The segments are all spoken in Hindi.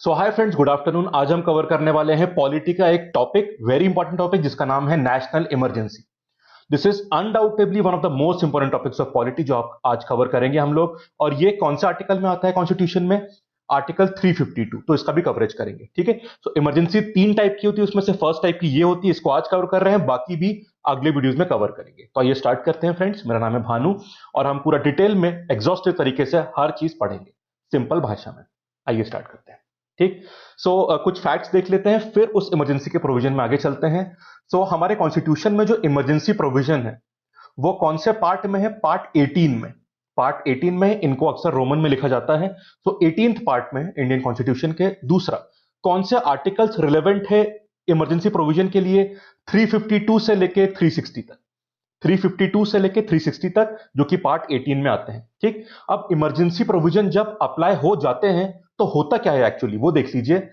सो हाय फ्रेंड्स, गुड आफ्टरनून। आज हम कवर करने वाले हैं पॉलिटी का एक टॉपिक, वेरी इंपॉर्टेंट टॉपिक, जिसका नाम है national emergency. This is undoubtedly one of the most important topics of polity जो आप आज कवर करेंगे हम लोग। और ये कौन से आर्टिकल में आता है कॉन्स्टिट्यूशन में? आर्टिकल 352। तो इसका भी कवरेज करेंगे, ठीक है। सो इमरजेंसी तीन टाइप की होती है, उसमें से फर्स्ट टाइप की ये होती है, इसको आज कवर कर रहे हैं, बाकी भी अगले वीडियोस में कवर करेंगे। तो आइए स्टार्ट करते हैं फ्रेंड्स। मेरा नाम है भानु और हम पूरा डिटेल में एग्जॉस्टिव तरीके से हर चीज पढ़ेंगे सिंपल भाषा में। आइए स्टार्ट करते हैं, ठीक। कुछ फैक्ट्स देख लेते हैं, फिर उस इमरजेंसी के प्रोविजन में आगे चलते हैं। हमारे कॉन्स्टिट्यूशन में जो इमरजेंसी प्रोविजन है वो कौन से पार्ट में है? पार्ट 18 में। पार्ट 18 में, इनको अक्सर रोमन में लिखा जाता है। 18th पार्ट में इंडियन कॉन्स्टिट्यूशन के। दूसरा, कौन से आर्टिकल्स रिलेवेंट है इमरजेंसी प्रोविजन के लिए? 352 से लेके 360 तक। 352 से लेके 360 तक, जो कि पार्ट 18 में आते हैं, ठीक। अब इमरजेंसी प्रोविजन जब अप्लाई हो जाते हैं तो होता क्या है एक्चुअली, वो देख लीजिए।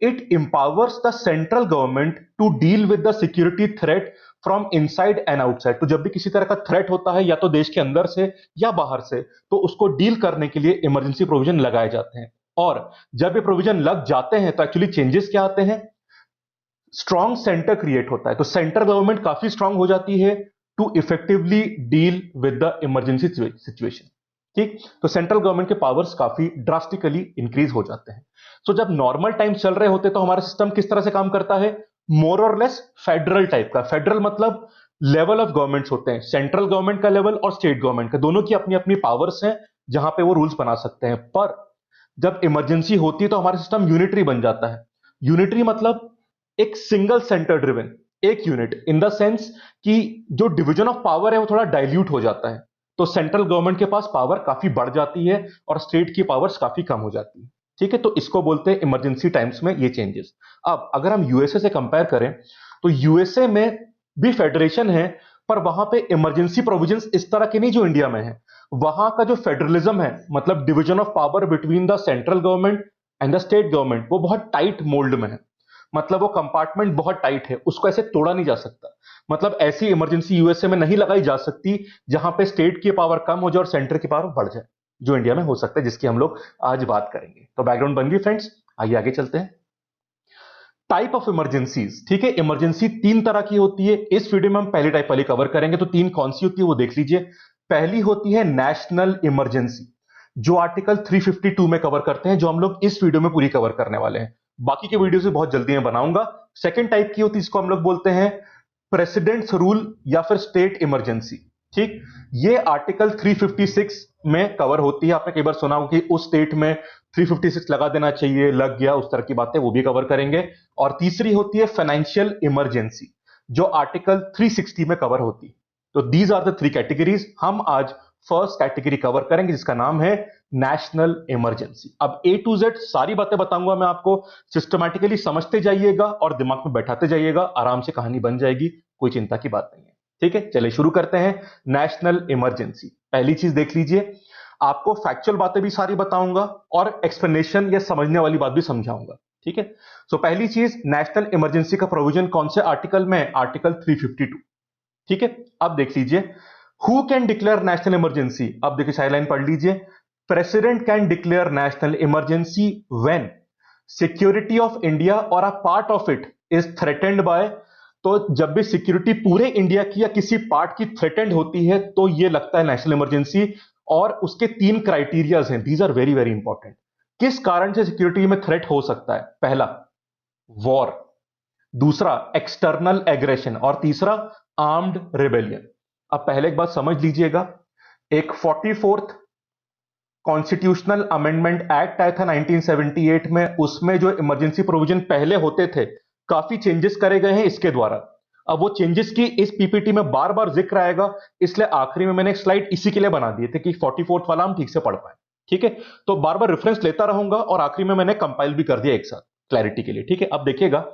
It empowers the central government to deal with the security threat from inside and outside. तो जब भी किसी तरह का थ्रेट होता है, या तो देश के अंदर से या बाहर से, तो उसको डील करने के लिए इमरजेंसी प्रोविजन लगाए जाते हैं। और जब ये प्रोविजन लग जाते हैं तो एक्चुअली चेंजेस क्या आते हैं? स्ट्रॉन्ग सेंटर क्रिएट होता है। तो सेंट्रल गवर्नमेंट काफी स्ट्रांग हो जाती है to effectively deal with the emergency situation, ठीक। तो सेंट्रल गवर्नमेंट के पावर्स काफी ड्रास्टिकली इंक्रीज हो जाते हैं। जब नॉर्मल टाइम चल रहे होते तो हमारा सिस्टम किस तरह से काम करता है? मोर और लेस फेडरल टाइप का। फेडरल मतलब लेवल ऑफ गवर्नमेंट्स होते हैं, सेंट्रल गवर्नमेंट का लेवल और स्टेट गवर्नमेंट का, दोनों की अपनी अपनी पावर्स हैं जहां पे वो रूल्स बना सकते हैं। पर जब इमरजेंसी होती है तो हमारा सिस्टम यूनिटरी बन जाता है। यूनिटरी मतलब एक सिंगल सेंटर ड्रिवन, एक यूनिट, इन द सेंस कि जो डिवीजन ऑफ पावर है वो थोड़ा डाइल्यूट हो जाता है। तो सेंट्रल गवर्नमेंट के पास पावर काफी बढ़ जाती है और स्टेट की पावर्स काफी कम हो जाती है, ठीक है। तो इसको बोलते हैं इमरजेंसी टाइम्स में ये चेंजेस। अब अगर हम यूएसए से कंपेयर करें तो यूएसए में भी फेडरेशन है, पर वहां पे इमरजेंसी प्रोविजंस इस तरह के नहीं जो इंडिया में है। वहां का जो फेडरलिज्म है, मतलब division of power between the central government and the state government, वो बहुत टाइट मोल्ड में है। मतलब वो कंपार्टमेंट बहुत टाइट है, उसको ऐसे तोड़ा नहीं जा सकता। मतलब ऐसी इमरजेंसी यूएसए में नहीं लगाई जा सकती जहां पे स्टेट की पावर कम हो जाए और सेंटर की पावर बढ़ जाए, जो इंडिया में हो सकता है, जिसकी हम लोग आज बात करेंगे। तो बैकग्राउंड बन गई फ्रेंड्स, आइए आगे चलते हैं। टाइप ऑफ इमरजेंसीज, ठीक है। इमरजेंसी तीन तरह की होती है। इस वीडियो में हम पहली टाइप वाली कवर करेंगे। तो तीन कौन सी होती है वो देख लीजिए। पहली होती है नेशनल इमरजेंसी, जो आर्टिकल 352 में कवर करते हैं, जो हम लोग इस वीडियो में पूरी कवर करने वाले हैं। बाकी के वीडियो से बहुत जल्दी मैं बनाऊंगा। सेकेंड टाइप की होती है, इसको हम लोग बोलते हैं प्रेसिडेंट्स रूल या फिर स्टेट इमरजेंसी, ठीक। ये आर्टिकल 356 में कवर होती है। आपने कई बार सुना हो कि उस स्टेट में 356 लगा देना चाहिए, लग गया, उस तरह की बातें, वो भी कवर करेंगे। और तीसरी होती है फाइनेंशियल इमरजेंसी, जो आर्टिकल 360 में कवर होती है। तो these are the three categories. हम आज फर्स्ट कैटेगरी कवर करेंगे, जिसका नाम है नेशनल इमरजेंसी। अब ए टू जेड सारी बातें बताऊंगा मैं आपको, सिस्टमैटिकली समझते जाइएगा और दिमाग में बैठाते जाइएगा, आराम से कहानी बन जाएगी, कोई चिंता की बात नहीं है, ठीक है। चलिए शुरू करते हैं। नेशनल इमरजेंसी, पहली चीज देख लीजिए। आपको फैक्चुअल बातें भी सारी बताऊंगा और एक्सप्लेनेशन या समझने वाली बात भी समझाऊंगा, ठीक है। पहली चीज, नेशनल इमरजेंसी का प्रोविजन कौन से आर्टिकल में? आर्टिकल 352, ठीक है। अब देख लीजिए, who can declare national emergency. अब देखिए साइड लाइन पढ़ लीजिए। President can declare national emergency when security of India or a part of it is threatened by. तो जब भी सिक्योरिटी पूरे इंडिया की या किसी पार्ट की थ्रेटेंड होती है तो ये लगता है नेशनल इमरजेंसी। और उसके तीन क्राइटेरियाज हैं, these are very very important. किस कारण से सिक्योरिटी में थ्रेट हो सकता है? पहला, वॉर। दूसरा, एक्सटर्नल एग्रेशन। और तीसरा, आर्म्ड रिबेलियन। अब पहले एक बात समझ लीजिएगा। एक 44th कॉन्स्टिट्यूशनल अमेंडमेंट एक्ट आया था 1978 में, उसमें जो इमरजेंसी प्रोविजन पहले होते थे, काफी चेंजेस करे गए हैं इसके द्वारा। अब वो चेंजेस की इस पीपीटी में बार बार जिक्र आएगा, इसलिए आखिरी में मैंने एक स्लाइड इसी के लिए बना दिए थे कि 44th वाला हम ठीक से पढ़ पाए, ठीक है। तो बार बार रेफरेंस लेता रहूंगा और आखिरी में मैंने कंपाइल भी कर दिया एक साथ क्लैरिटी के लिए, ठीक है। अब देखिएगा,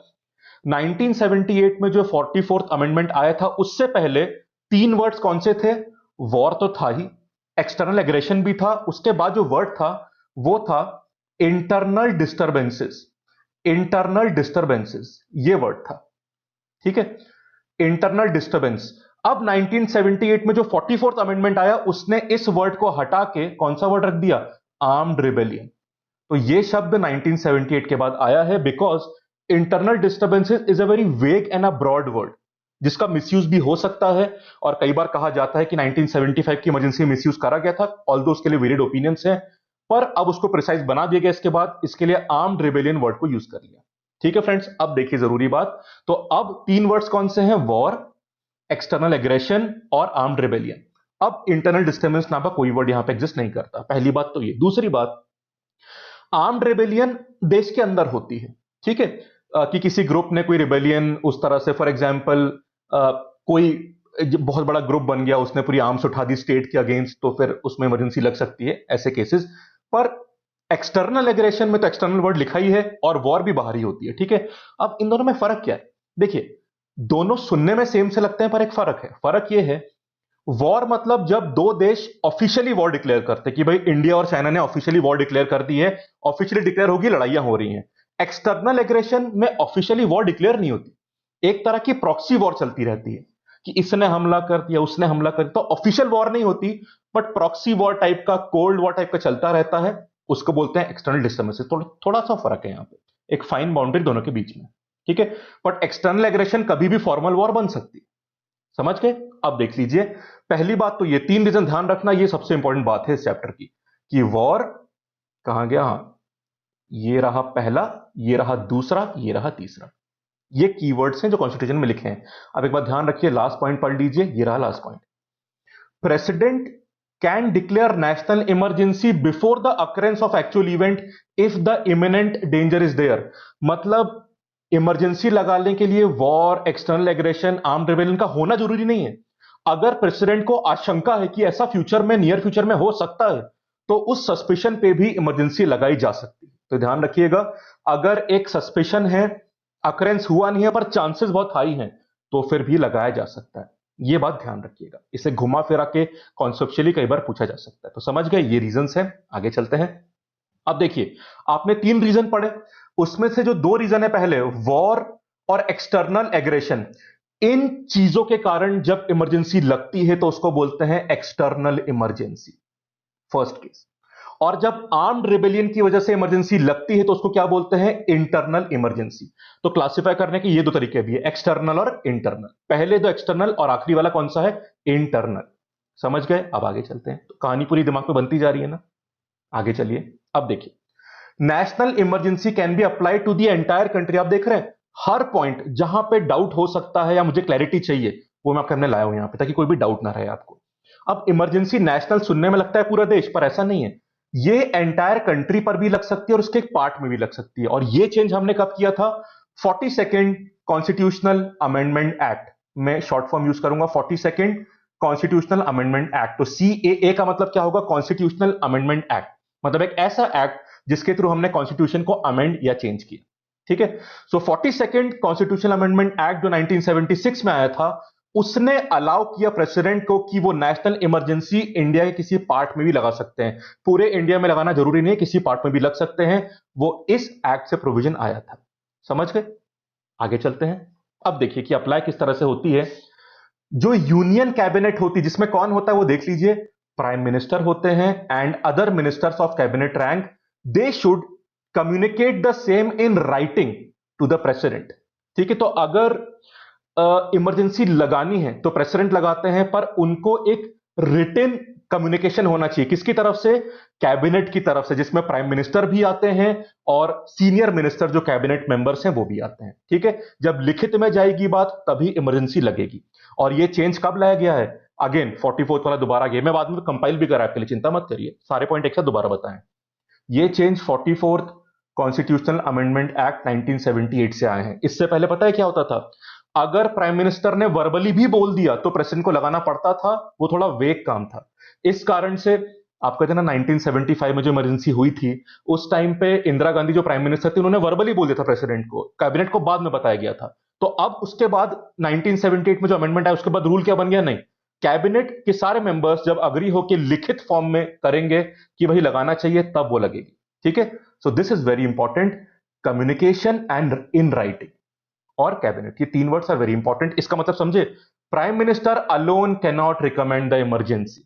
1978 में जो 44th अमेंडमेंट आया था, उससे पहले तीन वर्ड्स कौन से थे? वॉर तो था ही, एक्सटर्नल एग्रेशन भी था, उसके बाद जो वर्ड था वो था इंटरनल डिस्टर्बेंसेस। इंटरनल डिस्टर्बेंसेस ये वर्ड था, ठीक है, इंटरनल डिस्टर्बेंस। अब 1978 में जो 44th अमेंडमेंट आया, उसने इस वर्ड को हटा के कौन सा वर्ड रख दिया? Armed rebellion. तो ये शब्द 1978 के बाद आया है because internal disturbances is a very vague and a broad word जिसका मिसयूज भी हो सकता है। और कई बार कहा जाता है कि 1975 की इमरजेंसी मिसयूज करा गया था, ऑल्दो उसके लिए वेरिड ओपिनियंस हैं, पर अब उसको प्रिसाइज बना दिया गया इसके बाद, इसके लिए आर्म्ड रिबेलियन वर्ड को यूज कर लिया। ठीक है फ्रेंड्स, अब देखिए जरूरी बात, तो अब तीन वर्ड्स कौन से हैं? वॉर, एक्सटर्नल एग्रेशन और आर्म्ड रिबेलियन। अब इंटरनल डिस्टर्बेंस नाम का कोई वर्ड यहां पे एग्जिस्ट नहीं करता, पहली बात तो ये। दूसरी बात, आर्म्ड रिबेलियन देश के अंदर होती है, ठीक है, कि किसी ग्रुप ने कोई रिबेलियन उस तरह से, फॉर एग्जांपल कोई बहुत बड़ा ग्रुप बन गया, उसने पूरी आर्म्स उठा दी स्टेट के अगेंस्ट, तो फिर उसमें इमरजेंसी लग सकती है, ऐसे केसेस। पर एक्सटर्नल एग्रेशन में तो एक्सटर्नल वर्ड लिखा ही है और वॉर भी बाहर ही होती है, ठीक है। अब इन दोनों में फर्क क्या है? देखिए, दोनों सुनने में सेम से लगते हैं पर एक फर्क है। फर्क यह है, वॉर मतलब जब दो देश ऑफिशियली वॉर डिक्लेयर करते हैं कि भाई इंडिया और चाइना ने ऑफिशियली वॉर डिक्लेयर कर दी है, ऑफिशियली डिक्लेयर होगी, लड़ाइयां हो रही हैं। एक्सटर्नल एग्रेशन में ऑफिशियली वॉर डिक्लेयर नहीं होती, एक तरह की प्रॉक्सी वॉर चलती रहती है कि इसने हमला कर दिया, उसने हमला कर दिया, तो ऑफिशियल वॉर नहीं होती, बट प्रॉक्सी वॉर टाइप का, कोल्ड वॉर टाइप का चलता रहता है, उसको बोलते हैं एक्सटर्नल डिस्टर्बेंसेस। थोड़ा सा फर्क है यहाँ पे, एक फाइन बाउंड्री दोनों के बीच में, ठीक है। बट एक्सटर्नल एग्रेशन कभी भी फॉर्मल वॉर बन सकती है, समझ गए? अब देख लीजिए, पहली बात तो ये तीन रीजन ध्यान रखना, ये सबसे इंपॉर्टेंट बात है इस चैप्टर की, कि वॉर कहां गया, हाँ, ये रहा पहला, ये रहा दूसरा, ये रहा तीसरा, ये कीवर्ड्स हैं जो कॉन्स्टिट्यूशन में लिखे हैं। अब एक बात ध्यान रखिए, लास्ट पॉइंट पढ़ लीजिए, ये रहा last point. President can declare national emergency before the occurrence of actual event if the imminent danger is there. मतलब इमरजेंसी लगाने के लिए war, external aggression, armed rebellion का होना जरूरी नहीं है। अगर प्रेसिडेंट को आशंका है कि ऐसा फ्यूचर में, नियर फ्यूचर में हो सकता है, तो उस सस्पेशन पे भी इमरजेंसी लगाई जा सकती है। तो ध्यान रखिएगा, अगर एक सस्पेशन है, अकरेंस हुआ नहीं है पर चांसेस बहुत हाई हैं, तो फिर भी लगाया जा सकता है। ये बात ध्यान रखिएगा, इसे घुमा फिरा के कॉन्सेप्चुअली कई बार पूछा जा सकता है। तो समझ गए, ये रीजंस हैं। आगे चलते हैं। अब देखिए, आपने तीन रीजन पढ़े, उसमें से जो दो रीजन है, पहले वॉर और एक्सटर्नल एग्रेशन, इन चीजों के कारण जब इमरजेंसी लगती है तो उसको बोलते हैं एक्सटर्नल इमरजेंसी, फर्स्ट केस। और जब आर्म्ड रिबेलियन की वजह से इमरजेंसी लगती है तो उसको क्या बोलते हैं? Internal emergency. तो क्लासिफाई करने के ये दो तरीके भी है, एक्सटर्नल और इंटरनल। पहले दो एक्सटर्नल और आखिरी वाला कौन सा है? इंटरनल। समझ गए? अब आगे चलते हैं। तो कहानी पूरी दिमाग में बनती जा रही है ना? आगे चलिए। अब देखिए, national emergency can be applied to the entire country. आप देख रहे हैं, हर पॉइंट जहां पे डाउट हो सकता है या मुझे क्लैरिटी चाहिए, वो मैं आपके सामने लाया हूं यहां पे, ताकि कोई भी डाउट ना रहे आपको। अब इमरजेंसी नेशनल सुनने में लगता है पूरा देश, पर ऐसा नहीं है। ये एंटायर कंट्री पर भी लग सकती है और उसके एक पार्ट में भी लग सकती है। और ये चेंज हमने कब किया था? 42nd constitutional amendment act. मैं शॉर्ट फॉर्म यूज करूंगा, 42nd कॉन्स्टिट्यूशनल अमेंडमेंट एक्ट। तो CAA का मतलब क्या होगा? कॉन्स्टिट्यूशनल अमेंडमेंट एक्ट, मतलब एक ऐसा एक्ट जिसके थ्रू हमने कॉन्स्टिट्यूशन को अमेंड या चेंज किया, ठीक है। सो 42nd कॉन्स्टिट्यूशनल अमेंडमेंट एक्ट जो 1976 में आया था, उसने अलाउ किया प्रेसिडेंट को कि वो नेशनल इमरजेंसी इंडिया के किसी पार्ट में भी लगा सकते हैं। पूरे इंडिया में लगाना जरूरी नहीं है, किसी पार्ट में भी लग सकते हैं। वो इस एक्ट से प्रोविजन आया था। समझ गए? आगे चलते हैं। अब देखिए कि अप्लाई किस तरह से होती है। जो यूनियन कैबिनेट होती है, जिसमें कौन होता है वो देख लीजिए, प्राइम मिनिस्टर होते हैं and other ministers of cabinet rank, they should communicate the same in writing to the president. ठीक है, तो अगर इमरजेंसी लगानी है तो प्रेसिडेंट लगाते हैं, पर उनको एक रिटन कम्युनिकेशन होना चाहिए। किसकी तरफ से? कैबिनेट की तरफ से, जिसमें प्राइम मिनिस्टर भी आते हैं और सीनियर मिनिस्टर जो कैबिनेट मेंबर्स हैं वो भी आते हैं। ठीक है, जब लिखित में जाएगी बात तभी इमरजेंसी लगेगी। और ये चेंज कब लाया गया है? अगेन 44th वाला दोबारा गया, मैं बाद में कंपाइल भी करा आपके लिए, चिंता मत करिए, सारे पॉइंट एक साथ दोबारा बताएं। ये change 44th constitutional amendment act 1978 से आए हैं। इससे पहले पता है क्या होता था? अगर प्राइम मिनिस्टर ने वर्बली भी बोल दिया तो प्रेसिडेंट को लगाना पड़ता था, वो थोड़ा वेग काम था। इस कारण से आप कहते हैं ना, 1975 में जो इमरजेंसी हुई थी, उस टाइम पे इंदिरा गांधी जो प्राइम मिनिस्टर थी, उन्होंने वर्बली बोल दिया था प्रेसिडेंट को, कैबिनेट को बाद में बताया गया था। तो अब उसके बाद 1978 में जो अमेंडमेंट है, उसके बाद रूल क्या बन गया? नहीं, कैबिनेट के सारे मेंबर्स जब अग्री होकर लिखित फॉर्म में करेंगे कि भाई लगाना चाहिए, तब वो लगेगी। ठीक है, so this is very important, communication and in writing और कैबिनेट, ये तीन वर्ड्स आर वेरी इंपॉर्टेंट। इसका मतलब समझे, prime minister alone can not recommend the emergency,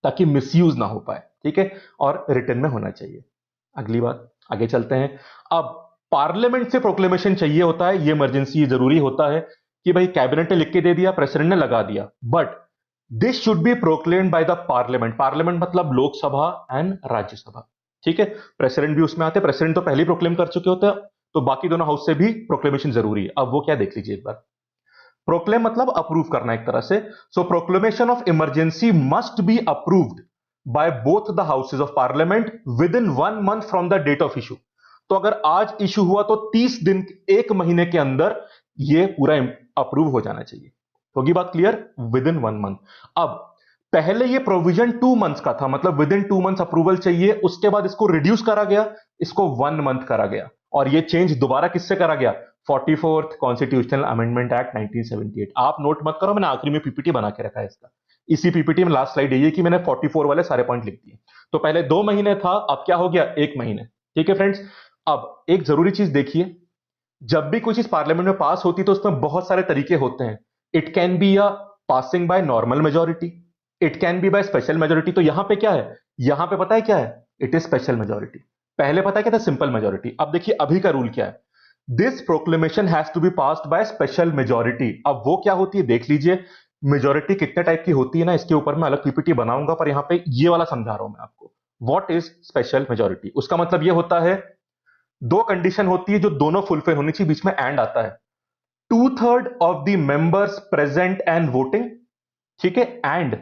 ताकि मिसयूज ना हो पाए। ठीक है, और रिटर्न में होना चाहिए। अगली बात, आगे चलते हैं। अब पार्लियामेंट से प्रोक्लेमेशन चाहिए होता है, ये इमरजेंसी जरूरी होता है कि भाई कैबिनेट ने लिख के दे दिया, प्रेसिडेंट ने लगा दिया, but this should be proclaimed by the parliament. Parliament मतलब लोकसभा एंड राज्यसभा, ठीक है। प्रेसिडेंट भी उसमें आते हैं, प्रेसिडेंट तो पहले ही प्रोक्लेम कर चुके होते हैं, तो बाकी दोनों हाउस से भी प्रोक्लेमेशन जरूरी है। अब वो क्या, देख लीजिए एक बार। प्रोक्लेम मतलब अप्रूव करना एक तरह से। So proclamation of emergency must be approved by both the houses of parliament within 1 month from the date of issue. तो अगर आज इशू हुआ तो 30 दिन, एक महीने के अंदर ये पूरा अप्रूव हो जाना चाहिए। होगी बात क्लियर? With in 1 month. अब पहले ये प्रोविजन 2 मंथ्स का था, मतलब विद इन 2 मंथ्स अप्रूवल चाहिए, उसके बाद इसको रिड्यूस करा गया, इसको 1 मंथ करा गया। और ये चेंज दोबारा किससे करा गया? 44th constitutional amendment act 1978। आप नोट मत करो, मैंने आखिरी में पीपीटी बना के रखा है इसका। इसी पीपीटी में लास्ट स्लाइड यही है कि मैंने 44 वाले सारे पॉइंट लिख दिए। तो पहले 2 महीने था, अब क्या हो गया? 1 महीने। ठीक है फ्रेंड्स, अब एक जरूरी चीज देखिए, जब भी कोई चीज पार्लियामेंट में पास होती है तो उसमें बहुत सारे तरीके होते हैं। It can be a passing by normal majority, it can be bye special majority. तो यहां पे क्या है? यहां पे पता है क्या है? It is special majority. पहले पता है क्या था? Simple majority. अब देखिए अभी का रूल क्या है। This proclamation has to be passed by special majority. अब वो क्या होती है देख लीजिए। मेजोरिटी कितने टाइप की होती है ना, इसके ऊपर मैं अलग पीपीटी बनाऊंगा, पर यहां पे ये वाला समझा रहा हूं मैं आपको। What is special majority? उसका मतलब ये होता है, दो कंडीशन होती है जो दोनों फुलफिल होनी चाहिए, बीच में एंड आता है। 2/3 of the members present and voting, ठीक है, and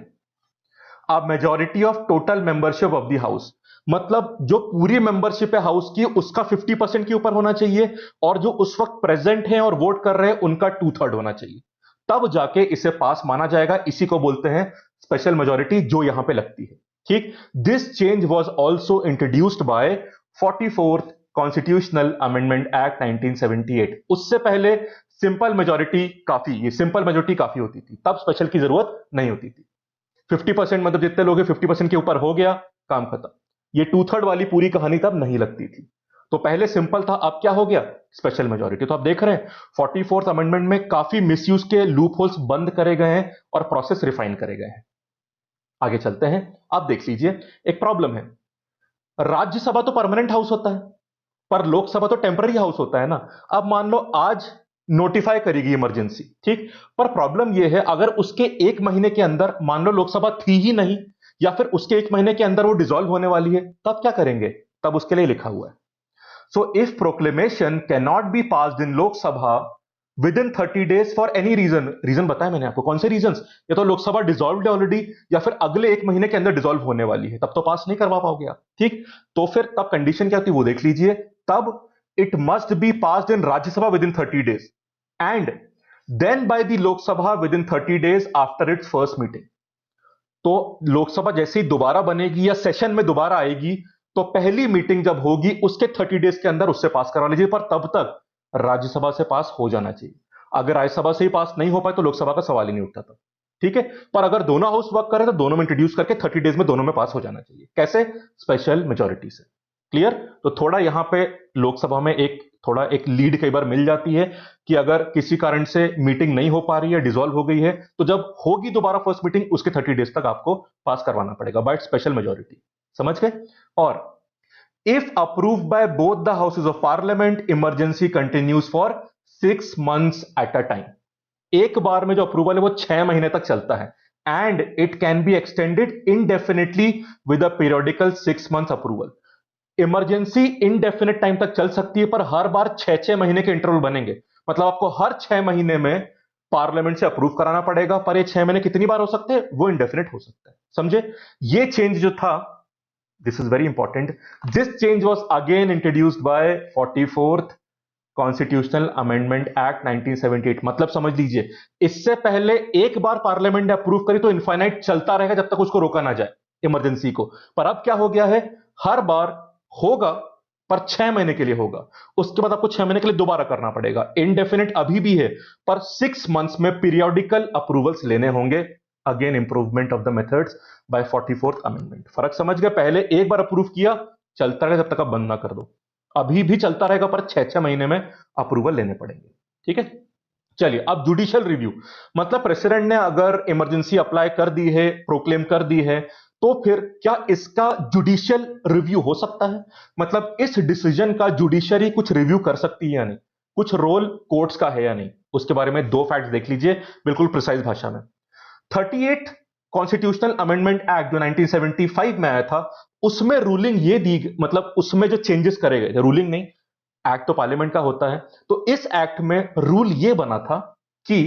a majority of total membership of the house. मतलब जो पूरी मेंबरशिप है हाउस की, उसका 50% के ऊपर होना चाहिए, और जो उस वक्त प्रेजेंट है और वोट कर रहे हैं उनका 2/3 होना चाहिए, तब जाके इसे पास माना जाएगा। इसी को बोलते हैं स्पेशल मेजोरिटी, जो यहां पे लगती है। ठीक। This change was also introduced by 44th constitutional amendment act 1978। उससे पहले सिंपल मेजोरिटी काफी, ये सिंपल मेजोरिटी काफी होती थी, तब स्पेशल की जरूरत नहीं होती थी। 50% मतलब जितने लोग हैं 50% के ऊपर हो गया, काम खत्म। ये 2/3 वाली पूरी कहानी तब नहीं लगती थी। तो पहले सिंपल था, अब क्या हो गया? Special majority. तो आप देख रहे हैं 44th अमेंडमेंट में काफी मिसयूज के लूप होल्स बंद करे गए हैं और प्रोसेस रिफाइन करे गए हैं। आगे चलते हैं। आप देख लीजिए, एक प्रॉब्लम है। राज्यसभा तो परमानेंट हाउस होता है, पर लोकसभा तो टेम्पररी हाउस होता है ना। अब मान लो आज नोटिफाई करेगी इमरजेंसी, ठीक, पर प्रॉब्लम यह है, अगर उसके 1 महीने के अंदर मान लो लोकसभा थी ही नहीं, या फिर उसके 1 महीने के अंदर वो डिसॉल्व होने वाली है, तब क्या करेंगे? तब उसके लिए लिखा हुआ है, so if proclamation can not be passed in Lok Sabha within 30 days for any reason. Reason बताया मैंने आपको, कौन से रीजन? या तो लोकसभा डिसॉल्व है ऑलरेडी, या फिर अगले 1 महीने के अंदर डिसॉल्व होने वाली है, तब तो पास नहीं करवा पाओगे आप। ठीक। तो फिर तब कंडीशन क्या होती है वो देख लीजिए। तब it must be passed in Rajya Sabha within 30 days and then by the Lok Sabha within 30 days after its first meeting. तो लोकसभा जैसे ही दोबारा बनेगी या सेशन में दोबारा आएगी, तो पहली मीटिंग जब होगी उसके 30 days के अंदर उससे पास करवा लीजिए, पर तब तक राज्यसभा से पास हो जाना चाहिए। अगर राज्यसभा से ही पास नहीं हो पाए तो लोकसभा का सवाल ही नहीं उठता था। ठीक है। पर अगर दोनों हाउस वर्क करे तो दोनों में इंट्रोड्यूस करके 30 days में दोनों में पास हो जाना चाहिए। कैसे? स्पेशल मेजोरिटी से। क्लियर? तो थोड़ा यहां पे लोकसभा में एक लीड कई बार मिल जाती है कि अगर किसी कारण से मीटिंग नहीं हो पा रही है, डिसॉल्व हो गई है, तो जब होगी दोबारा फर्स्ट मीटिंग उसके 30 days तक आपको पास करवाना पड़ेगा बाय स्पेशल मेजोरिटी। समझ गए? और if approve by both the houses of parliament, emergency continues for 6 months eight a time. एक बार में जो अप्रूवल है वो 6 महीने तक चलता है, and it can be extended indefinitely with a periodical 6 months approval. Emergency indefinite time तक चल सकती है, पर हर बार 6-6 महीने के इंटरवल बनेंगे। मतलब आपको हर 6 महीने में पार्लियामेंट से अप्रूव कराना पड़ेगा, पर ये 6 महीने कितनी बार हो सकते हैं? वो इंडेफिनेट हो सकता है। समझे? ये चेंज जो था, this is very important, this change was again introduced by 44th constitutional amendment act 1978। मतलब समझ लीजिए, इससे पहले एक बार पार्लियामेंट ने अप्रूव करी तो इनफाइनाइट चलता रहेगा जब तक उसको रोका ना जाए इमरजेंसी को। पर अब क्या हो गया है? हर बार होगा, पर 6 महीने के लिए होगा, उसके बाद आपको 6 महीने के लिए दोबारा करना पड़ेगा। इनडेफिनेट अभी भी है, पर 6 months में पीरियोडिकल अप्रूवल्स लेने होंगे। Again improvement of the methods by 44th amendment. फर्क समझ गए? पहले एक बार अप्रूव किया, चलता रहेगा जब तक आप बंद ना कर दो। अभी भी चलता रहेगा, पर 6-6 महीने में अप्रूवल लेने पड़ेंगे। ठीक है। चलिए, अब जुडिशियल रिव्यू। मतलब प्रेसिडेंट ने अगर इमरजेंसी अप्लाई कर दी है, प्रोक्लेम कर दी है, तो फिर क्या इसका जुडिशियल रिव्यू हो सकता है? मतलब इस डिसीजन का जुडिशरी कुछ रिव्यू कर सकती है या नहीं, कुछ रोल कोर्ट्स का है या नहीं, उसके बारे में दो फैक्ट देख लीजिए बिल्कुल प्रिसाइज भाषा में। 38 कॉन्स्टिट्यूशनल अमेंडमेंट एक्ट जो 1975 में आया था, उसमें रूलिंग ये दी, मतलब उसमें जो चेंजेस करे गए, रूलिंग नहीं, एक्ट तो पार्लियामेंट का होता है, तो इस एक्ट में रूल ये बना था कि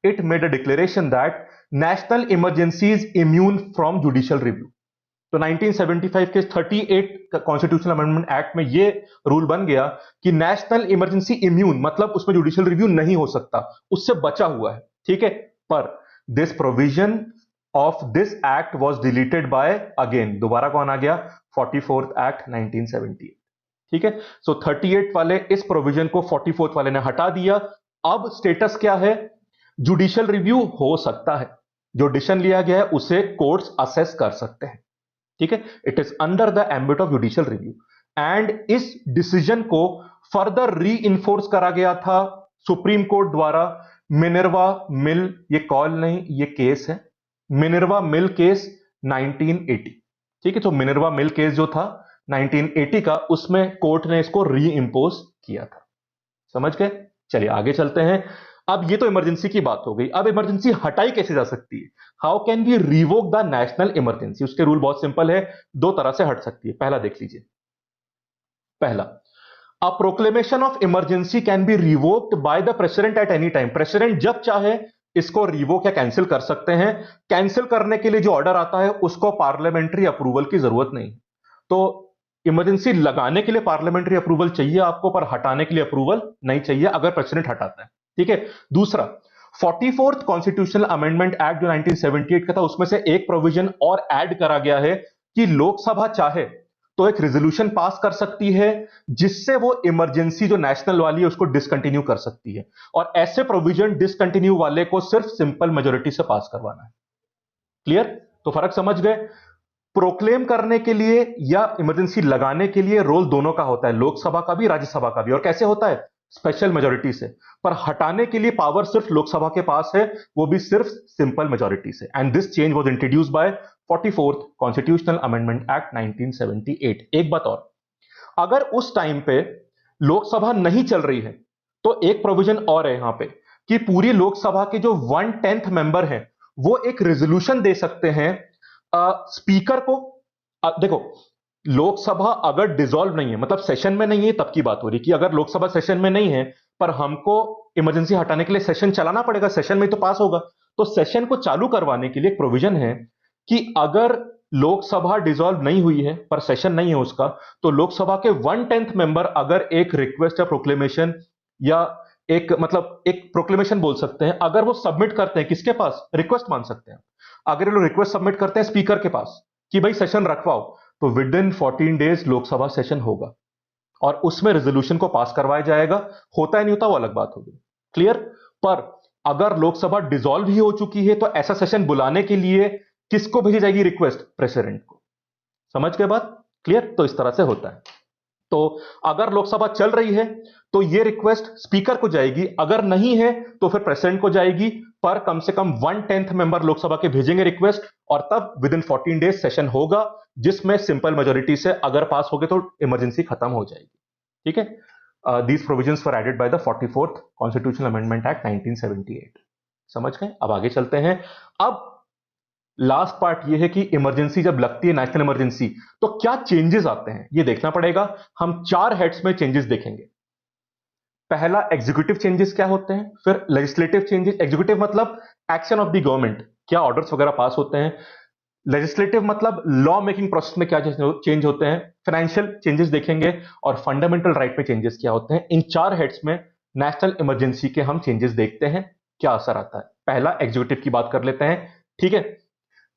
it made a declaration that national emergency is immune from judicial review. तो 1975 के 38 कॉन्स्टिट्यूशनल अमेंडमेंट एक्ट में ये रूल बन गया कि नेशनल इमरजेंसी इम्यून, मतलब उसमें जुडिशियल रिव्यू नहीं हो सकता, उससे बचा हुआ है, ठीक है। पर this provision of this act was deleted bye, again दोबारा कौन आ गया, 44th एक्ट 1978, ठीक है। सो 38 वाले इस प्रोविजन को 44th वाले ने हटा दिया। अब स्टेटस क्या है, जुडिशियल रिव्यू हो सकता है, जो डिसीजन लिया गया है उसे कोर्ट्स असेस कर सकते हैं, ठीक है। It is under the ambit of judicial review, and इस डिसीजन को फर्दर री इन्फोर्स करा गया था सुप्रीम कोर्ट द्वारा मिनर्वा मिल, ये कॉल नहीं ये केस है, मिनर्वा मिल केस 1980, ठीक है। तो मिनर्वा मिल केस जो था 1980 का, उसमें कोर्ट ने इसको री इम्पोज किया था, समझ गए। चलिए आगे चलते हैं। अब ये तो इमरजेंसी की बात हो गई, अब इमरजेंसी हटाई कैसे जा सकती है, how can we revoke the national emergency? उसके रूल बहुत सिंपल है, दो तरह से हट सकती है। पहला देख लीजिए, पहला, a proclamation of emergency can be revoked by the president at any time. President जब चाहे इसको रिवोक या कैंसिल कर सकते हैं। कैंसिल करने के लिए जो ऑर्डर आता है उसको पार्लियामेंट्री अप्रूवल की जरूरत नहीं। तो इमरजेंसी लगाने के लिए पार्लियामेंट्री अप्रूवल चाहिए आपको, पर हटाने के लिए अप्रूवल नहीं चाहिए अगर प्रेसिडेंट हटाता है, ठीक है। दूसरा, 44th कॉन्स्टिट्यूशनल अमेंडमेंट एक्ट जो 1978 का था, उसमें से एक प्रोविजन और ऐड करा गया है कि लोकसभा चाहे तो एक रेजोल्यूशन पास कर सकती है जिससे वो इमरजेंसी जो नेशनल वाली है उसको डिसकंटिन्यू कर सकती है, और ऐसे प्रोविजन डिसकंटिन्यू वाले को सिर्फ सिंपल मेजोरिटी से पास करवाना है। क्लियर? तो फर्क समझ गए। प्रोक्लेम करने के लिए या इमरजेंसी लगाने के लिए रोल दोनों का होता है, लोकसभा का भी राज्यसभा का भी, और कैसे होता है, स्पेशल मेजोरिटी से। पर हटाने के लिए पावर सिर्फ लोकसभा के पास है, वो भी सिर्फ सिंपल मेजोरिटी से। And this change was introduce by 44th constitutional amendment act 1978। एक बात और, अगर उस टाइम पे लोकसभा नहीं चल रही है तो एक प्रोविजन और है यहां पे कि पूरी लोकसभा के जो 1/10 मेंबर हैं वो एक रेजोल्यूशन दे सकते हैं स्पीकर को। देखो, लोकसभा अगर डिसॉल्व नहीं है, मतलब सेशन में नहीं है, तब की बात हो रही कि अगर लोकसभा सेशन में नहीं है पर हमको इमरजेंसी हटाने के लिए सेशन चलाना पड़ेगा, सेशन में तो पास होगा, तो सेशन को चालू करवाने के लिए एक प्रोविजन है कि अगर लोकसभा डिसॉल्व नहीं हुई है पर सेशन नहीं है उसका, तो लोकसभा के 1/10 मेंबर अगर एक रिक्वेस्ट या प्रोक्लेमेशन या एक, मतलब एक प्रोक्लेमेशन बोल सकते हैं, अगर वो सबमिट करते हैं किसके पास, रिक्वेस्ट मान सकते हैं, अगर ये लोग रिक्वेस्ट सबमिट करते हैं स्पीकर के पास कि भाई सेशन रखवाओ, तो with in 14 days Lok Sabha session होगा और उसमें रेजोल्यूशन को पास करवाया जाएगा। होता है नहीं होता वो अलग बात होगी। क्लियर? पर अगर लोकसभा डिसॉल्व ही हो चुकी है तो ऐसा सेशन बुलाने के लिए किसको भेजी जाएगी रिक्वेस्ट, प्रेसिडेंट को। समझ गए बात? क्लियर? तो इस तरह से होता है। तो अगर लोकसभा चल रही है तो यह रिक्वेस्ट स्पीकर को जाएगी, अगर नहीं है तो फिर प्रेसिडेंट को जाएगी, पर कम से कम 1/10 मेंबर लोकसभा के भेजेंगे रिक्वेस्ट, और तब विद इन 14 डेज सेशन होगा जिसमें सिंपल मेजोरिटी से अगर पास हो गए तो इमरजेंसी खत्म हो जाएगी, ठीक है। These provisions were added by the 44th constitutional amendment act 1978। समझ गए? अब आगे चलते हैं। अब लास्ट पार्ट ये है कि इमरजेंसी जब लगती है, नेशनल इमरजेंसी, तो क्या चेंजेस आते हैं ये देखना पड़ेगा। हम 4 हेड्स में चेंजेस देखेंगे। पहला, एग्जीक्यूटिव चेंजेस क्या होते हैं, फिर लेजिस्लेटिव चेंजेस, एग्जीक्यूटिव मतलब एक्शन ऑफ द गवर्नमेंट, क्या ऑर्डर्स वगैरह पास होते हैं। लेजिस्लेटिव मतलब लॉ मेकिंग प्रोसेस में क्या चेंज होते हैं। फाइनेंशियल चेंजेस देखेंगे, और फंडामेंटल राइट में चेंजेस क्या होते हैं। इन 4 हेड्स में नेशनल इमरजेंसी के हम चेंजेस देखते हैं, क्या असर आता है। पहला, एग्जीक्यूटिव की बात कर लेते हैं, ठीक है।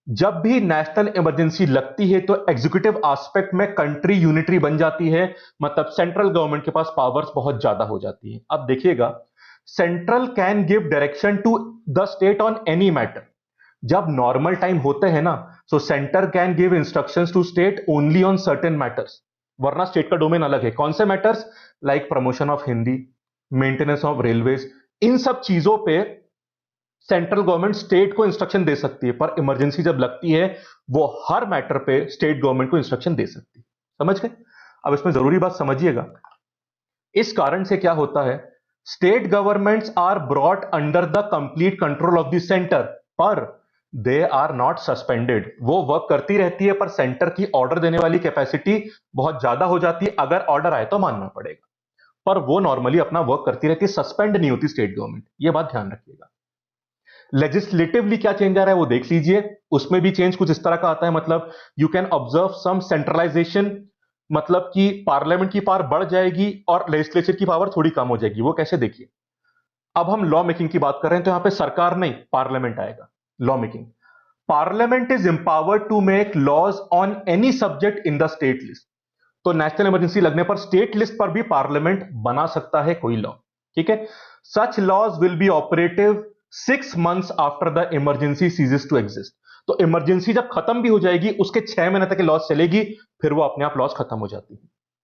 जब भी नेशनल इमरजेंसी लगती है तो एग्जीक्यूटिव एस्पेक्ट में कंट्री यूनिटरी बन जाती है, मतलब सेंट्रल गवर्नमेंट के पास पावर्स बहुत ज्यादा हो जाती है। अब देखिएगा, central can give direction to the state on any matter. जब नॉर्मल टाइम होते हैं ना, so centre can give instructions to state only on certain matters, वरना स्टेट का डोमेन अलग है। कौन से matters? Like promotion of Hindi, maintenance of railways, इन सब चीजों पे सेंट्रल गवर्नमेंट स्टेट को इंस्ट्रक्शन दे सकती है, पर इमरजेंसी जब लगती है वो हर मैटर पे स्टेट गवर्नमेंट को इंस्ट्रक्शन दे सकती है। समझ गए? अब इसमें जरूरी बात समझिएगा, इस कारण से क्या होता है, state governments are brought under the complete control of the centre, पर दे आर नॉट सस्पेंडेड। वो वर्क करती रहती है, पर सेंटर की ऑर्डर देने वाली कैपेसिटी बहुत ज्यादा हो जाती है, अगर ऑर्डर आए तो मानना पड़ेगा, पर वो नॉर्मली अपना वर्क करती रहती है, सस्पेंड नहीं होती स्टेट गवर्नमेंट। ये बात ध्यान रखिएगा। लेजिस्लेटिवली क्या चेंज आ रहा है वो देख लीजिए, उसमें भी चेंज कुछ इस तरह का आता है, मतलब you can observe some centralisation, मतलब कि पार्लियामेंट की पावर बढ़ जाएगी और लेजिस्लेचर की पावर थोड़ी कम हो जाएगी। वो कैसे, देखिए, अब हम लॉ मेकिंग की बात कर रहे हैं तो यहां पे सरकार नहीं, पार्लियामेंट आएगा। Law making, parliament is empowered to make laws on any subject in the state list. तो नेशनल इमरजेंसी लगने पर स्टेट लिस्ट पर भी पार्लियामेंट बना सकता है कोई लॉ, ठीक है। Such laws will be operative 6 months after the emergency ceases to exist. तो इमरजेंसी जब खत्म भी हो जाएगी उसके 6 महीने तक लॉज चलेगी, फिर वो अपने आप लॉज खत्म हो जाती है,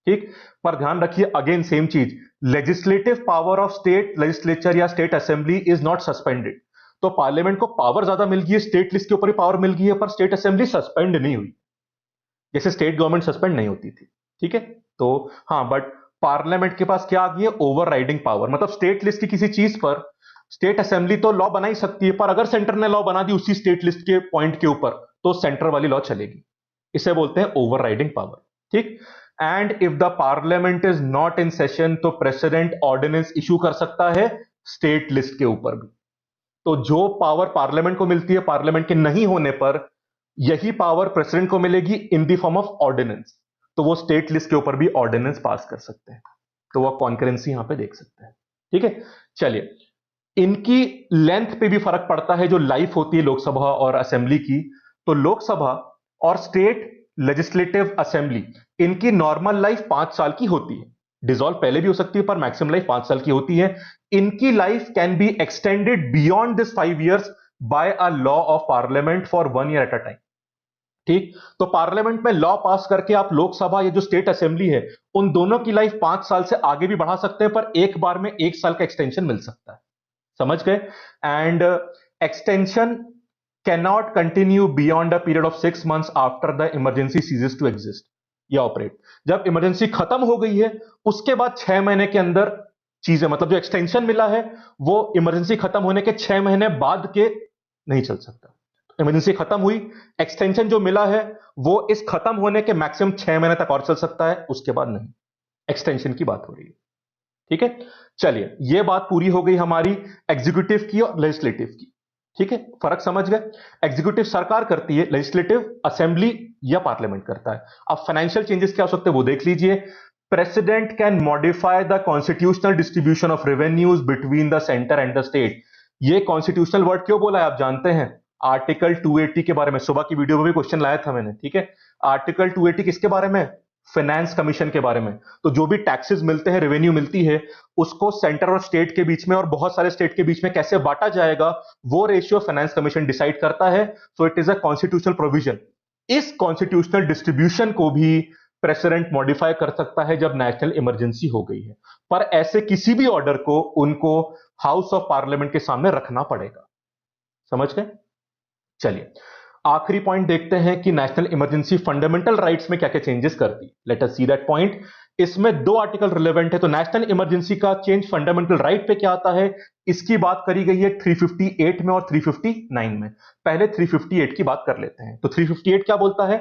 ठीक। पर ध्यान रखिए, अगेन सेम चीज, legislative power of state legislature या state assembly is not suspended. तो पार्लियामेंट को पावर ज्यादा मिल गई है, स्टेट लिस्ट के ऊपर ही पावर मिल गई है, पर स्टेट असेंबली सस्पेंड नहीं हुई, जैसे स्टेट गवर्नमेंट सस्पेंड नहीं होती थी, ठीक है। तो हाँ, बट पार्लियामेंट के पास क्या आ गई है, ओवर राइडिंग पावर। मतलब स्टेट लिस्ट की किसी चीज पर स्टेट असेंबली तो लॉ बना ही सकती है, पर अगर सेंटर ने लॉ बना दी उसी स्टेट लिस्ट के पॉइंट के ऊपर, तो सेंटर वाली लॉ चलेगी। इसे बोलते हैं ओवर राइडिंग पावर, ठीक। And if the parliament is not in session, तो प्रेसिडेंट ऑर्डिनेंस इशू कर सकता है स्टेट लिस्ट के ऊपर भी। तो जो पावर पार्लियामेंट को मिलती है पार्लियामेंट के नहीं होने पर, यही पावर प्रेसिडेंट को मिलेगी in the form of ordinance. तो वो स्टेट लिस्ट के ऊपर भी ऑर्डिनेंस पास कर सकते हैं। तो वो कॉन्करेंसी यहां पे देख सकते हैं, ठीक है। चलिए, इनकी लेंथ पे भी फर्क पड़ता है, जो लाइफ होती है लोकसभा और असेंबली की। तो लोकसभा और स्टेट लेजिस्लेटिव असेंबली, इनकी नॉर्मल लाइफ 5 साल की होती है। डिसॉल्व पहले भी हो सकती है, पर मैक्सिमम लाइफ 5 साल की होती है। इनकी life can be extended beyond this 5 years by a law of parliament for 1 year at a time, ठीक। तो पार्लियामेंट में लॉ पास करके आप लोकसभा या जो स्टेट असेंबली है, उन दोनों की लाइफ 5 साल से आगे भी बढ़ा सकते हैं, पर एक बार में 1 साल का एक्सटेंशन मिल सकता है। समझ गए? And extension can not continue beyond a period of 6 months after the emergency ceases to exist या ऑपरेट। जब इमरजेंसी खत्म हो गई है उसके बाद 6 महीने के अंदर चीजें, मतलब जो एक्सटेंशन मिला है वो इमरजेंसी खत्म होने के 6 महीने बाद के नहीं चल सकता। इमरजेंसी खत्म हुई, एक्सटेंशन जो मिला है वो इस खत्म होने के मैक्सिमम 6 महीने तक और चल सकता है, उसके बाद नहीं। एक्सटेंशन की बात हो रही है, ठीक है। चलिए, ये बात पूरी हो गई हमारी एग्जीक्यूटिव की और लेजिस्लेटिव की, ठीक है। फर्क समझ गए? एग्जीक्यूटिव सरकार करती है, लेजिस्लेटिव असेंबली या पार्लियामेंट करता है। अब फाइनेंशियल चेंजेस क्या हो सकते हैं वो देख लीजिए। President can modify the constitutional distribution of revenues between the centre and the state. ये कॉन्स्टिट्यूशनल वर्ड क्यों बोला है आप जानते हैं? आर्टिकल 280 के बारे में सुबह की वीडियो में भी क्वेश्चन लाया था मैंने, ठीक है। आर्टिकल 280 किसके बारे में? फाइनेंस कमीशन के बारे में। तो जो भी टैक्सेस मिलते हैं, रेवेन्यू मिलती है, उसको सेंटर और स्टेट के बीच में और बहुत सारे स्टेट के बीच में कैसे बांटा जाएगा, वो रेशियो फाइनेंस कमीशन डिसाइड करता है। So it is a constitutional provision. इस कॉन्स्टिट्यूशनल डिस्ट्रीब्यूशन को भी प्रेसिडेंट मॉडिफाई कर सकता है जब नेशनल इमरजेंसी हो गई है, पर ऐसे किसी भी ऑर्डर को उनको हाउस ऑफ पार्लियामेंट के सामने रखना पड़ेगा। समझ गए? चलिए, आखिरी पॉइंट देखते हैं कि नेशनल इमरजेंसी फंडामेंटल राइट्स में क्या क्या चेंजेस करती है। Let us see that point. इसमें 2 आर्टिकल रिलेवेंट है। तो नेशनल इमरजेंसी का चेंज फंडामेंटल राइट पे क्या आता है, इसकी बात करी गई है 358 में और 359 में। पहले 358 की बात कर लेते हैं। तो 358 क्या बोलता है?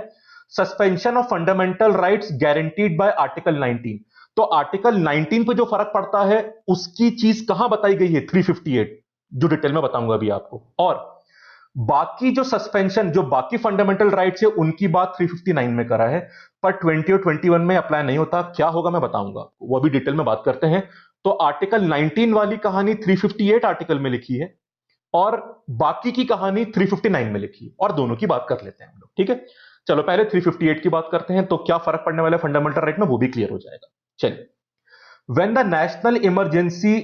Suspension of fundamental rights guaranteed bye article 19। तो आर्टिकल 19 पे जो फर्क पड़ता है उसकी चीज कहां बताई गई है? 358, जो डिटेल में बताऊंगा अभी आपको। और बाकी जो सस्पेंशन, जो बाकी फंडामेंटल राइट्स है, उनकी बात 359 में करा है, पर 20 और 21 में अप्लाई नहीं होता। क्या होगा मैं बताऊंगा, वो अभी डिटेल में बात करते हैं। तो आर्टिकल 19 वाली कहानी 358 आर्टिकल में लिखी है और बाकी की कहानी 359 में लिखी है, और दोनों की बात कर लेते हैं हम लोग, ठीक है। चलो पहले 358 की बात करते हैं, तो क्या फर्क पड़ने वाला है फंडामेंटल राइट में वो भी क्लियर हो जाएगा। चलिए, when the national emergency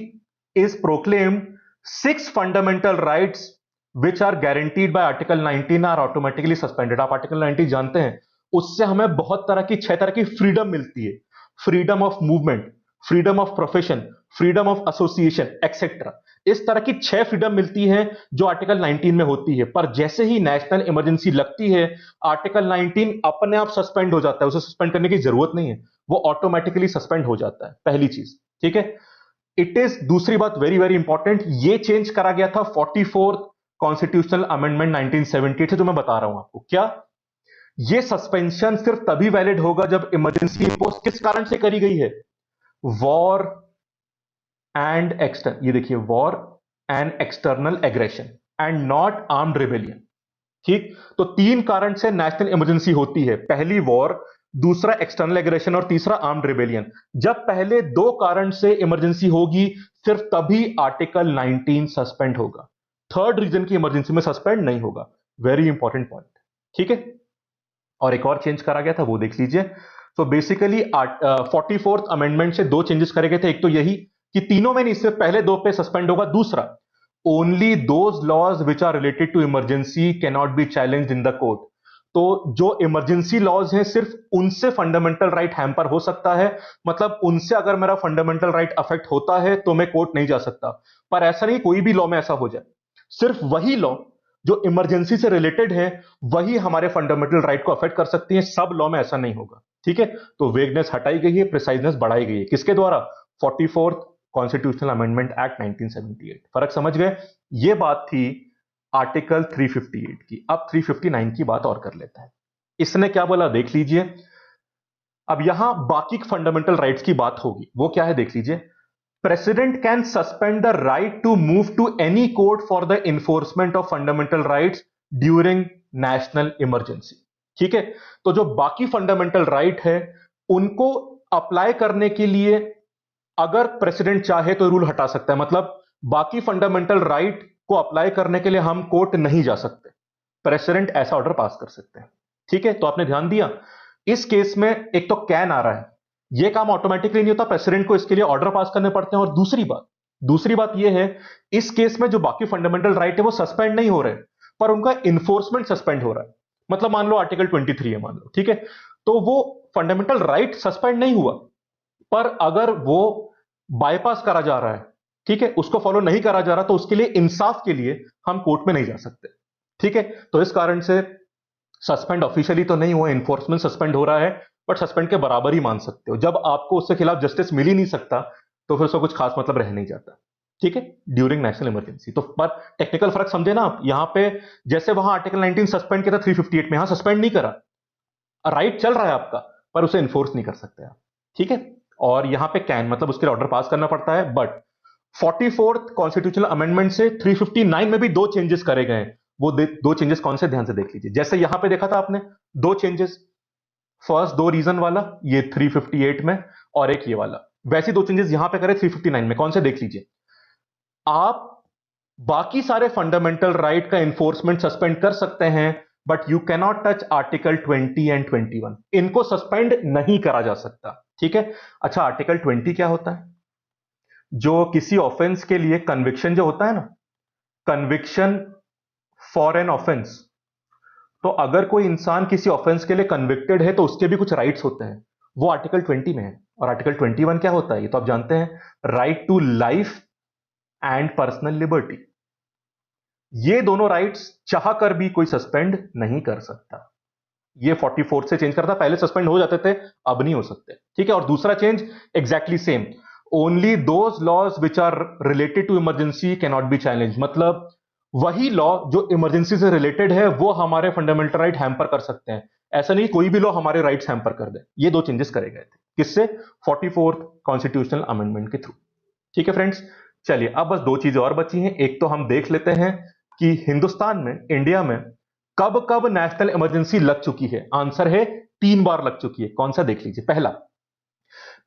is proclaimed, 6 fundamental rights which are guaranteed by article 19 are automatically suspended। आप आर्टिकल 19 जानते हैं, उससे हमें बहुत तरह की 6 तरह की फ्रीडम मिलती है। Freedom of movement, freedom of profession, freedom of association etcetera. इस तरह की 6 फ्रीडम मिलती है जो आर्टिकल 19 में होती है। पर जैसे ही नेशनल इमरजेंसी लगती है, आर्टिकल 19 अपने आप सस्पेंड हो जाता है, उसे सस्पेंड करने की जरूरत नहीं है, वो ऑटोमेटिकली सस्पेंड हो जाता है। पहली चीज, ठीक है। इट इज, दूसरी बात वेरी वेरी इंपॉर्टेंट, ये चेंज करा गया था 44th कॉन्स्टिट्यूशनल अमेंडमेंट 1978 से, जो मैं बता रहा हूं आपको। क्या ये सस्पेंशन सिर्फ तभी वैलिड होगा जब इमरजेंसी इंपोज किस कारण से करी गई है? वॉर एंड एक्सटर्नल, ये देखिए, war and external aggression and not armed rebellion. ठीक, तो 3 कारण से नेशनल इमरजेंसी होती है। पहली वॉर, दूसरा एक्सटर्नल एग्रेशन और तीसरा आर्म्ड रिबेलियन। जब पहले 2 कारण से इमरजेंसी होगी, सिर्फ तभी आर्टिकल 19 सस्पेंड होगा। थर्ड रीजन की इमरजेंसी में सस्पेंड नहीं होगा। वेरी इंपॉर्टेंट पॉइंट, ठीक है। और एक और चेंज करा गया था, वो देख लीजिए। तो बेसिकली 44th अमेंडमेंट से 2 चेंजेस करे गए थे। एक तो यही कि तीनों में नहीं, सिर्फ पहले 2 पे सस्पेंड होगा। दूसरा, only those laws which are related to emergency can not be challenged in the court. तो जो इमरजेंसी लॉज हैं, सिर्फ उनसे फंडामेंटल राइट हैम्पर हो सकता है। मतलब उनसे अगर मेरा फंडामेंटल राइट अफेक्ट होता है तो मैं कोर्ट नहीं जा सकता। पर ऐसा नहीं कोई भी लॉ में ऐसा हो जाए, सिर्फ वही लॉ जो इमरजेंसी से रिलेटेड है वही हमारे फंडामेंटल राइट को अफेक्ट कर सकती है। सब लॉ में ऐसा नहीं होगा, ठीक है। तो वेगनेस हटाई गई है, प्रिसाइजनेस बढ़ाई गई है। किसके द्वारा? 44th constitutional amendment act 1978। फर्क समझ गए? ये बात थी आर्टिकल 358 की। अब 359 की बात और कर लेते हैं। इसने क्या बोला देख लीजिए। अब यहां बाकी फंडामेंटल राइट्स की बात होगी, वो क्या है देख लीजिए। President can suspend the right to move to any court for the enforcement of fundamental rights during national emergency। ठीक है, तो जो बाकी फंडामेंटल राइट है उनको अप्लाई करने के लिए अगर प्रेसिडेंट चाहे तो रूल हटा सकता है। मतलब बाकी फंडामेंटल राइट को अप्लाई करने के लिए हम कोर्ट नहीं जा सकते, प्रेसिडेंट ऐसा ऑर्डर पास कर सकते हैं। ठीक है, तो आपने ध्यान दिया। इस केस में एक तो कैन आ रहा है, यह काम ऑटोमेटिकली नहीं होता, प्रेसिडेंट को इसके लिए ऑर्डर पास करने पड़ते हैं। और दूसरी बात यह है, इस केस में जो बाकी फंडामेंटल राइट है वो सस्पेंड नहीं हो रहे, पर उनका इन्फोर्समेंट सस्पेंड हो रहा है। मतलब मान लो आर्टिकल 23 है, मान लो, ठीक है, तो वो फंडामेंटल राइट सस्पेंड नहीं हुआ, पर अगर वो बाईपास करा जा रहा है, ठीक है, उसको फॉलो नहीं करा जा रहा, तो उसके लिए इंसाफ के लिए हम कोर्ट में नहीं जा सकते। ठीक है, तो इस कारण से सस्पेंड ऑफिशियली तो नहीं हुआ, इन्फोर्समेंट सस्पेंड हो रहा है, बट सस्पेंड के बराबर ही मान सकते हो। जब आपको उसके खिलाफ जस्टिस मिल ही नहीं सकता तो फिर उसका कुछ खास मतलब रह नहीं जाता। ठीक है, ड्यूरिंग नेशनल इमरजेंसी। तो पर टेक्निकल फर्क समझे ना आप। यहां पे जैसे वहां आर्टिकल 19 सस्पेंड किया था 358 में, यहां सस्पेंड नहीं करा, राइट चल रहा है आपका, पर उसे इन्फोर्स नहीं कर सकते आप। ठीक है, और यहां पे कैन मतलब उसके ऑर्डर पास करना पड़ता है। बट 44th कॉन्स्टिट्यूशनल अमेंडमेंट से 359 में भी 2 चेंजेस करे गए हैं। वो 2 चेंजेस कौन से, ध्यान से देख लीजिए। जैसे यहां पे देखा था आपने 2 चेंजेस, फर्स्ट 2 रीजन वाला ये 358 में, और एक ये वाला, वैसे 2 चेंजेस यहां पे करे 359 में। कौन से देख लीजिए आप। बाकी सारे फंडामेंटल राइट का इंफोर्समेंट सस्पेंड कर सकते हैं, but you can not touch article 20 and 21, इनको सस्पेंड नहीं करा जा सकता। ठीक है, अच्छा, आर्टिकल 20 क्या होता है? जो किसी ऑफेंस के लिए कन्विक्शन जो होता है ना, कन्विक्शन फॉर एन ऑफेंस, तो अगर कोई इंसान किसी ऑफेंस के लिए कन्विक्टेड है तो उसके भी कुछ राइट्स होते हैं, वो आर्टिकल 20 में है। और आर्टिकल 21 क्या होता है ये तो आप जानते हैं, right to life and personal liberty. ये दोनों राइट्स चाह कर भी कोई सस्पेंड नहीं कर सकता। ये 44 से चेंज करता, पहले सस्पेंड हो जाते थे, अब नहीं हो सकते। ठीक है, और दूसरा change exactly same, only those laws which are related to emergency can not be challenged. मतलब वही लॉ जो इमरजेंसी से रिलेटेड है वो हमारे फंडामेंटल राइट हैम्पर कर सकते हैं। ऐसा नहीं कोई भी लॉ हमारे राइट्स हैम्पर कर दे। ये 2 चेंजेस करे गए थे, किससे? 44th कॉन्स्टिट्यूशनल अमेंडमेंट के थ्रू। ठीक है फ्रेंड्स, चलिए अब बस 2 चीजें और बची हैं। एक तो हम देख लेते हैं कि हिंदुस्तान में, इंडिया में कब कब नेशनल इमरजेंसी लग चुकी है। आंसर है 3 बार लग चुकी है। कौन सा देख लीजिए।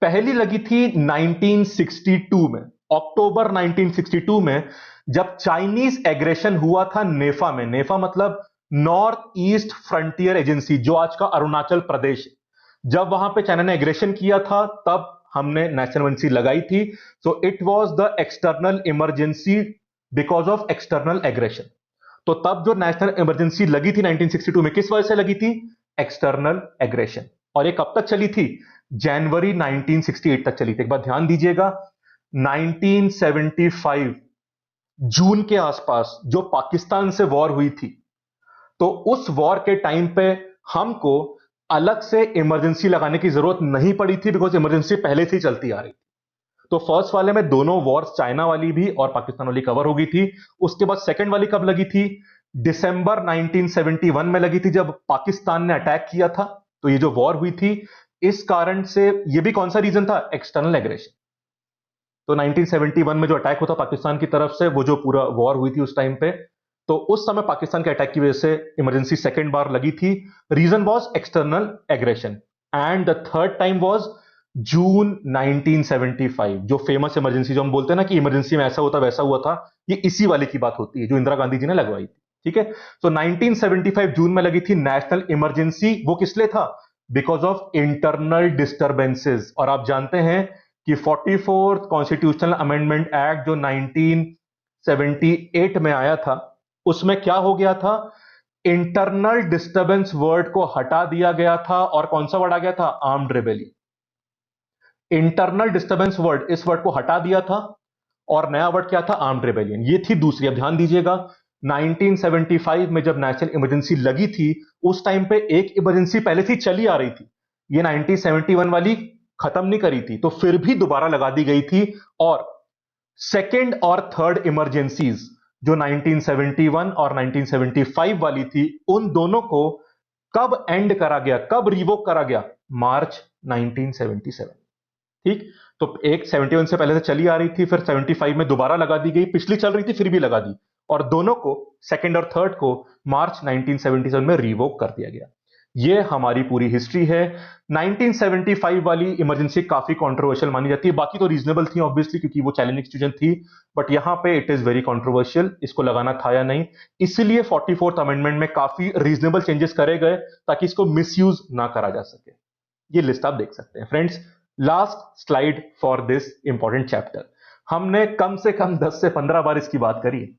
पहली लगी थी 1962 में, अक्टूबर 1962 में, जब चाइनीज एग्रेशन हुआ था नेफा में। नेफा मतलब नॉर्थ ईस्ट फ्रंटियर एजेंसी, जो आज का अरुणाचल प्रदेश है। जब वहां पे चाइना ने एग्रेशन किया था तब हमने नेशनल इमरजेंसी लगाई थी। So it was the external emergency because of external aggression. तो तब जो नेशनल इमरजेंसी लगी थी 1962 में, किस वजह से लगी थी? External aggression. और ये कब तक चली थी? जनवरी 1968 तक चली थी। एक बार ध्यान दीजिएगा, 1975 जून के आसपास जो पाकिस्तान से वॉर हुई थी, तो उस वॉर के टाइम पे हमको अलग से इमरजेंसी लगाने की जरूरत नहीं पड़ी थी, बिकॉज इमरजेंसी पहले से ही चलती आ रही थी। तो फर्स्ट वाले में दोनों वॉर्स, चाइना वाली भी और पाकिस्तान वाली, कवर हो गई थी। उसके बाद सेकंड वाली कब लगी थी? दिसंबर 1971 में लगी थी, जब पाकिस्तान ने अटैक किया था। तो ये जो वॉर हुई थी, इस कारण से, ये भी कौन सा रीजन था? External aggression. तो 1971 में जो अटैक हुआ था पाकिस्तान की तरफ से, वो जो पूरा वॉर हुई थी उस टाइम पे, तो उस समय पाकिस्तान के अटैक की वजह से इमरजेंसी सेकंड बार लगी थी। Reason was external aggression. And the third time was June 1975, जो फेमस इमरजेंसी जो हम बोलते हैं ना कि इमरजेंसी में ऐसा होता वैसा हुआ था, ये इसी वाले की बात होती है जो इंदिरा गांधी जी ने लगवाई थी। ठीक है, तो 1975 जून में लगी थी नेशनल इमरजेंसी। वो किस लिए था? Because of internal disturbances. और आप जानते हैं कि 44th कॉन्स्टिट्यूशनल अमेंडमेंट एक्ट जो 1978 में आया था, उसमें क्या हो गया था? इंटरनल डिस्टर्बेंस वर्ड को हटा दिया गया था, और कौन सा वर्ड आ गया था? Armed rebellion. Internal disturbance word, इस वर्ड को हटा दिया था, और नया वर्ड क्या था? Armed rebellion. ये थी दूसरी। अब ध्यान दीजिएगा, 1975 में जब नेशनल इमरजेंसी लगी थी, उस टाइम पे एक इमरजेंसी पहले से चली आ रही थी, ये 1971 वाली खत्म नहीं करी थी, तो फिर भी दोबारा लगा दी गई थी। और सेकेंड और थर्ड इमरजेंसीज जो 1971 और 1975 वाली थी, उन दोनों को कब एंड करा गया, कब रिवोक करा गया? मार्च 1977। ठीक, तो एक 71 से पहले से चली आ रही थी, फिर 75 में दोबारा लगा दी गई, पिछली चल रही थी फिर भी लगा दी, और दोनों को, सेकंड और थर्ड को, मार्च 1977 में रिवोक कर दिया गया। ये हमारी पूरी हिस्ट्री है। 1975 वाली इमरजेंसी काफी कंट्रोवर्शियल मानी जाती है, बाकी तो रीजनेबल थी ऑब्वियसली, क्योंकि वो चैलेंजिंग सिचुएशन थी, बट यहां पे इट इज वेरी कंट्रोवर्शियल, इसको लगाना था या नहीं। इसलिए 44th अमेंडमेंट में काफी रीजनेबल चेंजेस करे गए ताकि इसको मिसयूज ना करा जा सके। ये लिस्ट आप देख सकते हैं friends. Last slide for this important chapter. हमने कम से कम 10 से 15 बार इसकी बात करी।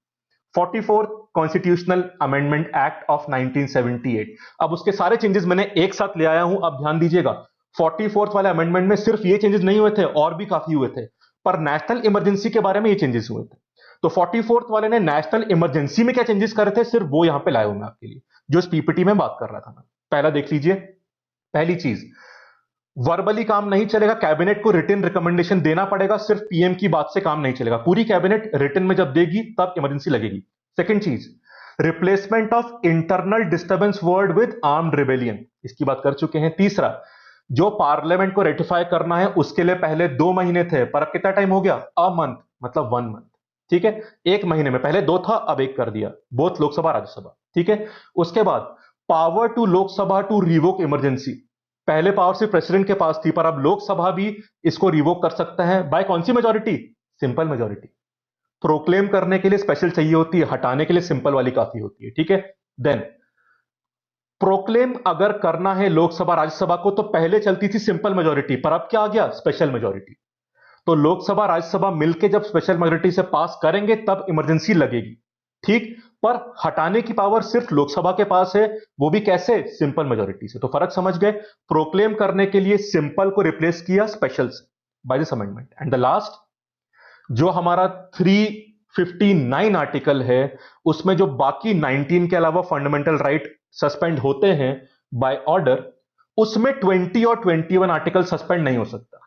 44th constitutional amendment act of 1978। अब उसके सारे चेंजेस मैंने एक साथ ले आया हूं। अब ध्यान दीजिएगा, 44th वाले अमेंडमेंट में सिर्फ ये चेंजेस नहीं हुए थे, और भी काफी हुए थे, पर नेशनल इमरजेंसी के बारे में ये चेंजेस हुए थे। तो 44th वाले ने नेशनल इमरजेंसी में क्या चेंजेस करे थे, सिर्फ वो यहां पे लाए हूं मैं आपके लिए, जो इस पीपीटी में बात कर रहा था मैं। पहला देख लीजिए। पहली चीज, वर्बली काम नहीं चलेगा, कैबिनेट को रिटन रिकमेंडेशन देना पड़ेगा, सिर्फ पीएम की बात से काम नहीं चलेगा, पूरी कैबिनेट रिटन में जब देगी तब इमरजेंसी लगेगी। सेकंड चीज, replacement of internal disturbance word with armed rebellion, इसकी बात कर चुके हैं। तीसरा, जो पार्लियामेंट को रेटिफाई करना है उसके लिए पहले 2 महीने थे, पर अब कितना टाइम हो गया? अ मंथ, मतलब 1 मंथ। ठीक है, 1 महीने में, पहले 2 था अब 1 कर दिया, बोथ लोकसभा राज्यसभा। ठीक है, उसके बाद power to Lok Sabha to revoke emergency, पहले पावर सिर्फ प्रेसिडेंट के पास थी, पर अब लोकसभा भी इसको रिवोक कर सकता है। बाय कौन सी मेजोरिटी? Simple majority. प्रोक्लेम करने के लिए स्पेशल चाहिए होती है, हटाने के लिए सिंपल वाली काफी होती है। ठीक है, देन प्रोक्लेम अगर करना है लोकसभा राज्यसभा को, तो पहले चलती थी सिंपल मेजोरिटी, पर अब क्या आ गया? Special majority. तो लोकसभा राज्यसभा मिलकर जब स्पेशल मेजोरिटी से पास करेंगे तब इमरजेंसी लगेगी। ठीक, पर हटाने की पावर सिर्फ लोकसभा के पास है, वो भी कैसे? सिंपल मेजोरिटी से। तो फर्क समझ गए, प्रोक्लेम करने के लिए सिंपल को रिप्लेस किया स्पेशल से by this amendment. And the last, जो हमारा 359 आर्टिकल है, उसमें जो बाकी 19 के अलावा फंडामेंटल राइट सस्पेंड होते हैं बाय ऑर्डर, उसमें 20 और 21 आर्टिकल सस्पेंड नहीं हो सकता।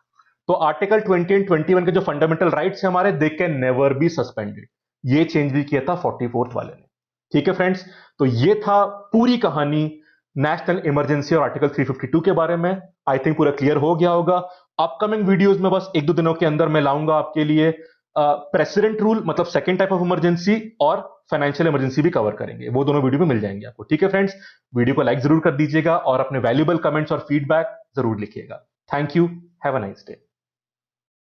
तो आर्टिकल 20 एंड 21 के जो फंडामेंटल राइट्स है हमारे, they can never be suspended. ये चेंज भी किया था 44th वाले ने। ठीक है फ्रेंड्स, तो ये था पूरी कहानी नेशनल इमरजेंसी और आर्टिकल 352 के बारे में। आई थिंक पूरा क्लियर हो गया होगा। अपकमिंग वीडियोस में बस 1-2 दिनों के अंदर मैं लाऊंगा आपके लिए प्रेसिडेंट रूल, मतलब सेकंड टाइप ऑफ इमरजेंसी, और फाइनेंशियल इमरजेंसी भी कवर करेंगे। वो दोनों वीडियो में मिल जाएंगे आपको। ठीक है फ्रेंड्स, वीडियो को लाइक जरूर कर दीजिएगा और अपने वैल्यूएबल कमेंट्स और फीडबैक जरूर लिखिएगा। Thank you, have a nice day.